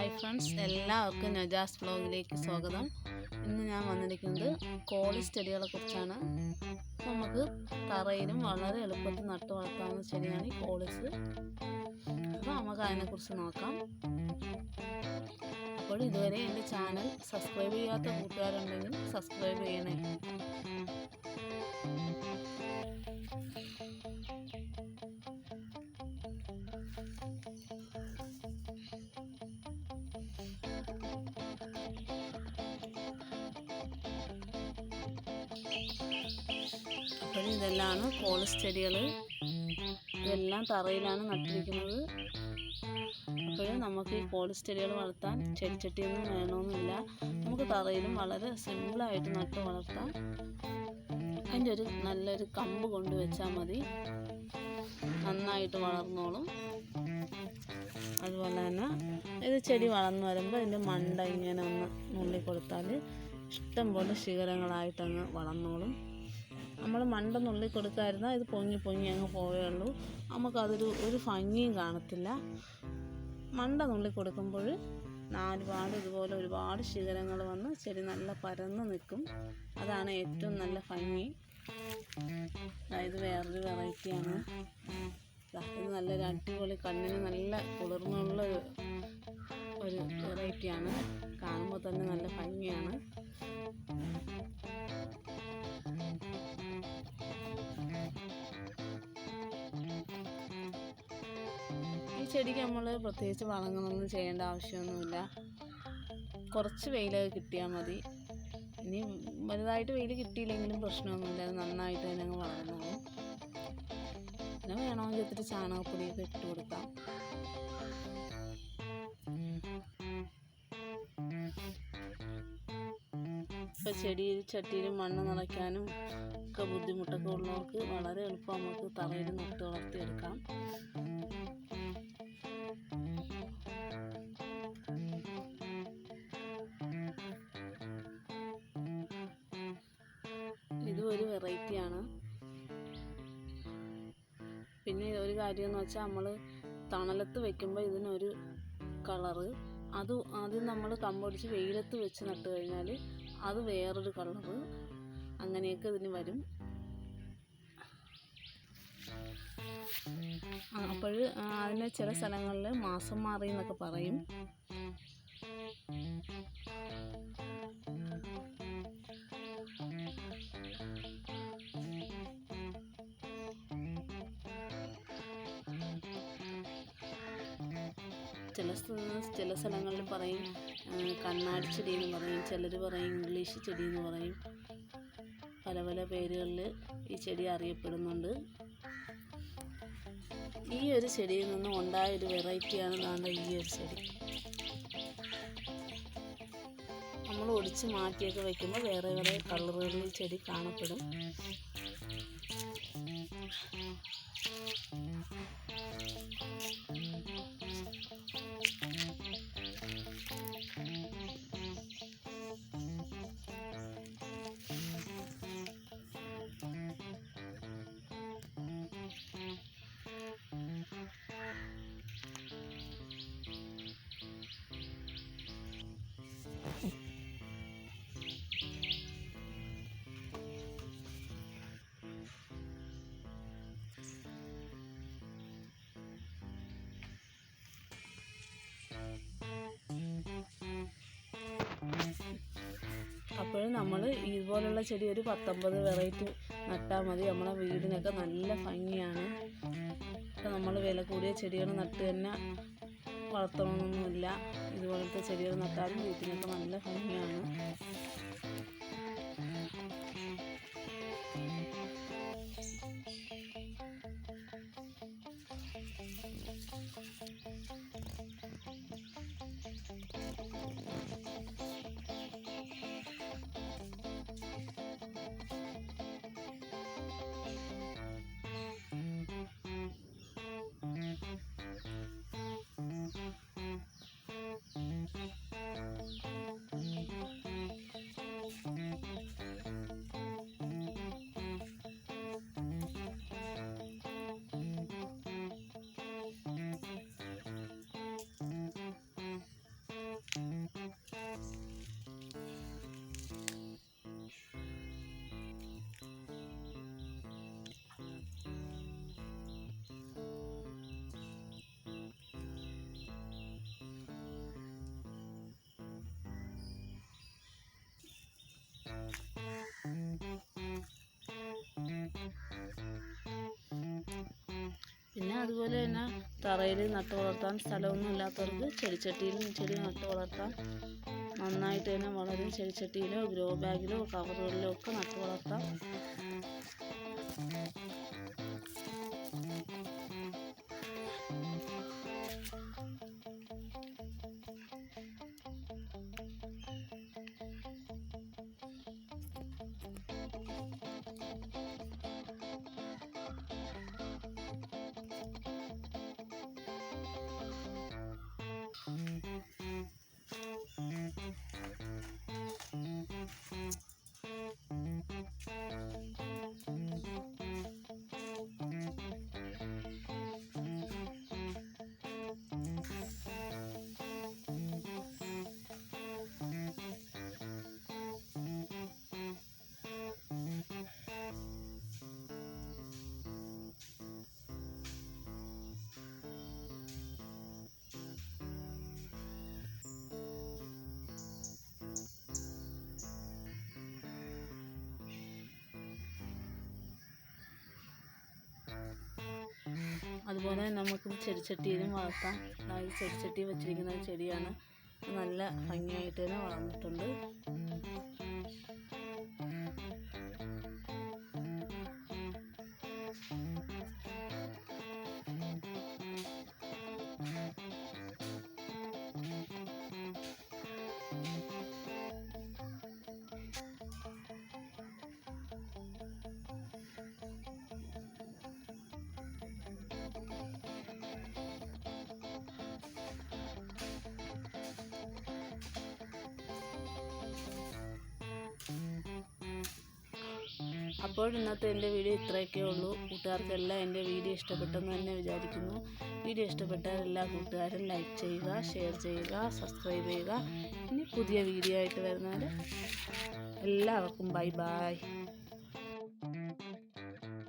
Hi friends, എല്ലാവർക്കും നജാസ് വ്ലോഗിലേക്ക് സ്വാഗതം. ഇന്ന് ഞാൻ വന്നിരിക്കുന്നത് കോളി ചെടികളെ കുറിച്ചാണ്. നമുക്ക് തറയിലും വളരെ എളുപ്പത്തിൽ നട്ടു വളർത്താവുന്ന ചെടിയാണ് ഈ കോളിസ്. അപ്പോൾ നമുക്ക് അതിനെക്കുറിച്ച് നോക്കാം. അപ്പോൾ ഇതുവരെ എൻ്റെ ചാനൽ സബ്സ്ക്രൈബ് ചെയ്യാത്ത കൂട്ടുകാരുണ്ടെങ്കിൽ സബ്സ്ക്രൈബ് ചെയ്യണേ. അപ്പോൾ ഇതെല്ലാം കോളിസ് ചെടികൾ. ഇതെല്ലാം തറയിലാണ് നട്ടിരിക്കുന്നത്. അപ്പോൾ നമുക്ക് ഈ കോളിസ് ചെടികൾ വളർത്താൻ ചെടിച്ചട്ടിയൊന്നും വേണമെന്നില്ല. നമുക്ക് തറയിലും വളരെ സിമ്പിളായിട്ട് നട്ട് വളർത്താം. അതിൻ്റെ നല്ലൊരു കമ്പ് കൊണ്ടുവച്ചാൽ മതി, നന്നായിട്ട് വളർന്നോളും. അതുപോലെ തന്നെ ഇത് ചെടി വളർന്നു വരുമ്പോൾ ഇതിൻ്റെ മണ്ട ഇങ്ങനെ ഒന്ന് നുള്ളി കൊടുത്താൽ ഇഷ്ടംപോലെ ശിഖരങ്ങളായിട്ടങ്ങ് വളർന്നോളും. നമ്മൾ മണ്ട നുള്ളി കൊടുക്കാതിരുന്നാൽ ഇത് പൊങ്ങി അങ്ങ് പോവുകയുള്ളൂ. നമുക്കതൊരു ഭംഗിയും കാണത്തില്ല. മണ്ട നുള്ളി കൊടുക്കുമ്പോൾ ഇതുപോലെ ഒരുപാട് ശിഖരങ്ങൾ വന്ന് ചെടി നല്ല പരന്ന് നിൽക്കും. അതാണ് ഏറ്റവും നല്ല ഭംഗി. ഇത് വേറൊരു വെറൈറ്റിയാണ്. ഇത് നല്ലൊരു അടിപൊളി, കണ്ണിന് നല്ല കുളിർന്നുള്ള ഒരു വെറൈറ്റിയാണ്. കാണുമ്പോൾ തന്നെ നല്ല ഭംഗിയാണ്. ഈ ചെടിക്ക് നമ്മൾ പ്രത്യേകിച്ച് വളങ്ങളൊന്നും ചെയ്യേണ്ട ആവശ്യമൊന്നുമില്ല. കുറച്ച് വെയിലൊക്കെ കിട്ടിയാൽ മതി. ഇനി വലുതായിട്ട് വെയിൽ കിട്ടിയില്ലെങ്കിലും പ്രശ്നമൊന്നുമില്ല. അത് നന്നായിട്ട് തന്നെ അങ്ങ് വളർന്നോളും. പിന്നെ വേണമെങ്കിൽ ഇത്തിരി ചാണകപ്പൊടിയൊക്കെ ഇട്ട് കൊടുക്കാം. ഇപ്പോൾ ചട്ടിയിൽ മണ്ണ് നിറയ്ക്കാനും ഒക്കെ ബുദ്ധിമുട്ടൊക്കെ ഉള്ളവർക്ക് വളരെ എളുപ്പം നമുക്ക് തറയിൽ നട്ട് വളർത്തിയെടുക്കാം. ഇതും ഒരു വെറൈറ്റിയാണ്. പിന്നെ ഒരു കാര്യം എന്ന് വെച്ചാൽ, നമ്മൾ തണലത്ത് വെക്കുമ്പോൾ ഇതിനൊരു കളറ്, ആദ്യം നമ്മൾ കമ്പൊടിച്ച് വെയിലത്ത് വെച്ച് നട്ട് കഴിഞ്ഞാൽ അത് വേറൊരു കളറ്, അങ്ങനെയൊക്കെ ഇതിന് വരും. അപ്പോൾ അതിന് ചില സ്ഥലങ്ങളിൽ മാസം മാറി എന്നൊക്കെ പറയും. ചില സ്ഥലങ്ങളിൽ പറയും കണ്ണാടി ചെടി എന്ന് പറയും, ചിലർ പറയും ഇംഗ്ലീഷ് ചെടി എന്ന് പറയും. പല പല പേരുകളിൽ ഈ ചെടി അറിയപ്പെടുന്നുണ്ട്. ഈ ഒരു ചെടിയിൽ നിന്നും ഉണ്ടായ ഒരു വെറൈറ്റിയാണ് ഈ ഒരു ചെടി. നമ്മൾ ഒടിച്ച് മാറ്റിയൊക്കെ വയ്ക്കുമ്പോൾ വേറെ വേറെ കളറുകളിൽ ചെടി കാണപ്പെടും. അപ്പോൾ നമ്മൾ ഇതുപോലുള്ള ചെടി ഒരു 19 വെറൈറ്റി നട്ടാൽ മതി. നമ്മളെ വീടിനൊക്കെ നല്ല ഭംഗിയാണ്. ഇപ്പം നമ്മൾ വില കൂടിയ ചെടികൾ നട്ട് തന്നെ വളർത്തണമെന്നൊന്നുമില്ല. ഇതുപോലത്തെ ചെടികൾ നട്ടാലും വീട്ടിനൊക്കെ നല്ല ഭംഗിയാണ്. അതുപോലെ തന്നെ തറയിൽ നട്ടു വളർത്താൻ സ്ഥലമൊന്നും ഇല്ലാത്തവർക്ക് ചെടിച്ചട്ടിയിലും ചെടി നട്ടു വളർത്താം. നന്നായിട്ട് തന്നെ വളരും. ചെടിച്ചട്ടിയിലോ ഗ്രോ ബാഗിലോ കവറുകളിലോ ഒക്കെ നട്ടു വളർത്താം. അതുപോലെ നമുക്ക് ചെടിച്ചട്ടിയിലും വളർത്താം. അതായത് ചെടിച്ചട്ടി വെച്ചിരിക്കുന്ന ചെടിയാണ്. നല്ല ഭംഗിയായിട്ട് തന്നെ വളർന്നിട്ടുണ്ട്. അപ്പോൾ ഇന്നത്തെ എൻ്റെ വീഡിയോ ഇത്രയൊക്കെ ഉള്ളൂ. കൂട്ടുകാർക്കെല്ലാം എൻ്റെ വീഡിയോ ഇഷ്ടപ്പെട്ടെന്ന് തന്നെ വിചാരിക്കുന്നു. വീഡിയോ ഇഷ്ടപ്പെട്ടാൽ എല്ലാ കൂട്ടുകാരും ലൈക്ക് ചെയ്യുക, ഷെയർ ചെയ്യുക, സബ്സ്ക്രൈബ് ചെയ്യുക. ഇനി പുതിയ വീഡിയോ ആയിട്ട് വരുന്നവരെ എല്ലാവർക്കും ബൈ ബൈ.